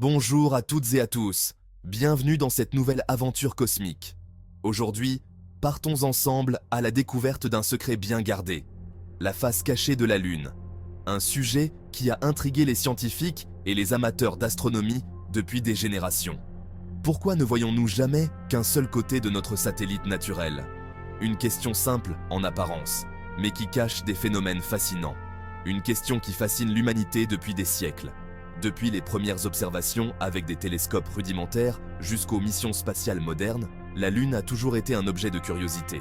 Bonjour à toutes et à tous, bienvenue dans cette nouvelle aventure cosmique. Aujourd'hui, partons ensemble à la découverte d'un secret bien gardé, la face cachée de la Lune. Un sujet qui a intrigué les scientifiques et les amateurs d'astronomie depuis des générations. Pourquoi ne voyons-nous jamais qu'un seul côté de notre satellite naturel? Une question simple en apparence, mais qui cache des phénomènes fascinants. Une question qui fascine l'humanité depuis des siècles. Depuis les premières observations avec des télescopes rudimentaires jusqu'aux missions spatiales modernes, la Lune a toujours été un objet de curiosité.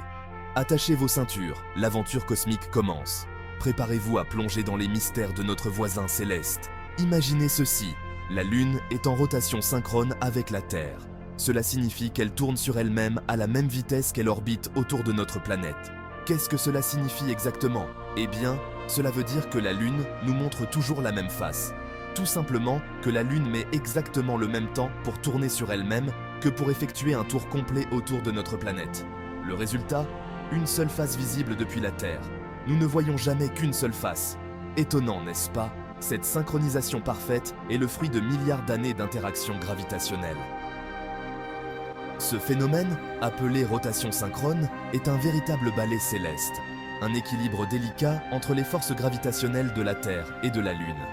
Attachez vos ceintures, l'aventure cosmique commence. Préparez-vous à plonger dans les mystères de notre voisin céleste. Imaginez ceci, la Lune est en rotation synchrone avec la Terre. Cela signifie qu'elle tourne sur elle-même à la même vitesse qu'elle orbite autour de notre planète. Qu'est-ce que cela signifie exactement? Eh bien, cela veut dire que la Lune nous montre toujours la même face. Tout simplement que la Lune met exactement le même temps pour tourner sur elle-même que pour effectuer un tour complet autour de notre planète. Le résultat? Une seule face visible depuis la Terre. Nous ne voyons jamais qu'une seule face. Étonnant, n'est-ce pas? Cette synchronisation parfaite est le fruit de milliards d'années d'interactions gravitationnelles. Ce phénomène, appelé rotation synchrone, est un véritable ballet céleste, un équilibre délicat entre les forces gravitationnelles de la Terre et de la Lune.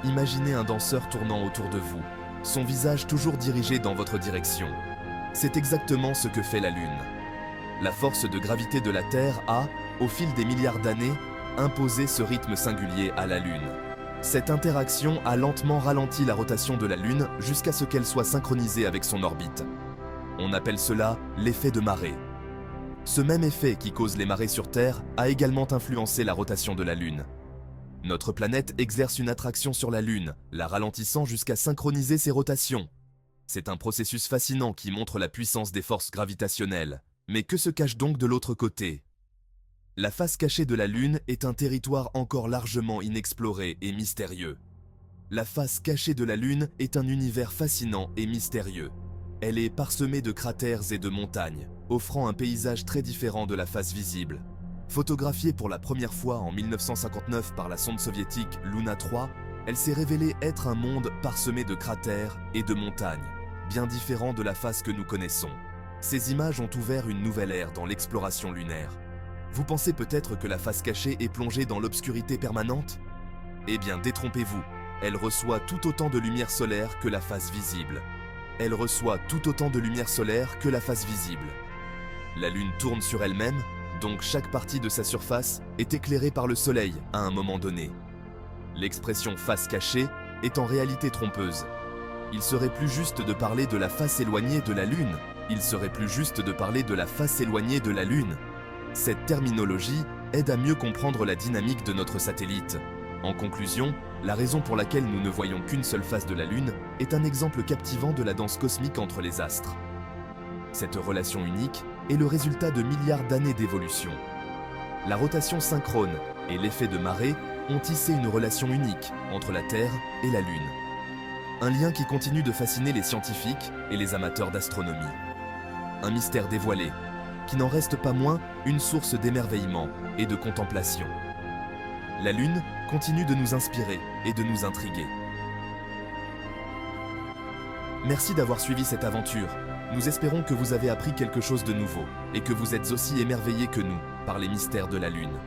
Imaginez un danseur tournant autour de vous, son visage toujours dirigé dans votre direction. C'est exactement ce que fait la Lune. La force de gravité de la Terre a, au fil des milliards d'années, imposé ce rythme singulier à la Lune. Cette interaction a lentement ralenti la rotation de la Lune jusqu'à ce qu'elle soit synchronisée avec son orbite. On appelle cela l'effet de marée. Ce même effet qui cause les marées sur Terre a également influencé la rotation de la Lune. Notre planète exerce une attraction sur la Lune, la ralentissant jusqu'à synchroniser ses rotations. C'est un processus fascinant qui montre la puissance des forces gravitationnelles. Mais que se cache donc de l'autre côté? La face cachée de la Lune est un territoire encore largement inexploré et mystérieux. La face cachée de la Lune est un univers fascinant et mystérieux. Elle est parsemée de cratères et de montagnes, offrant un paysage très différent de la face visible. Photographiée pour la première fois en 1959 par la sonde soviétique Luna 3, elle s'est révélée être un monde parsemé de cratères et de montagnes, bien différent de la face que nous connaissons. Ces images ont ouvert une nouvelle ère dans l'exploration lunaire. Vous pensez peut-être que la face cachée est plongée dans l'obscurité permanente? Eh bien, détrompez-vous, elle reçoit tout autant de lumière solaire que la face visible. Elle reçoit tout autant de lumière solaire que la face visible. La Lune tourne sur elle-même, donc chaque partie de sa surface est éclairée par le Soleil à un moment donné. L'expression face cachée est en réalité trompeuse. Il serait plus juste de parler de la face éloignée de la Lune. Il serait plus juste de parler de la face éloignée de la Lune. Cette terminologie aide à mieux comprendre la dynamique de notre satellite. En conclusion, la raison pour laquelle nous ne voyons qu'une seule face de la Lune est un exemple captivant de la danse cosmique entre les astres. Cette relation unique est le résultat de milliards d'années d'évolution. La rotation synchrone et l'effet de marée ont tissé une relation unique entre la Terre et la Lune. Un lien qui continue de fasciner les scientifiques et les amateurs d'astronomie. Un mystère dévoilé, qui n'en reste pas moins une source d'émerveillement et de contemplation. La Lune continue de nous inspirer et de nous intriguer. Merci d'avoir suivi cette aventure. Nous espérons que vous avez appris quelque chose de nouveau et que vous êtes aussi émerveillés que nous par les mystères de la Lune.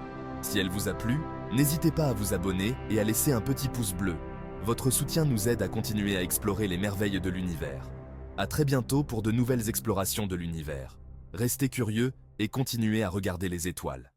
Si elle vous a plu, n'hésitez pas à vous abonner et à laisser un petit pouce bleu. Votre soutien nous aide à continuer à explorer les merveilles de l'univers. À très bientôt pour de nouvelles explorations de l'univers. Restez curieux et continuez à regarder les étoiles.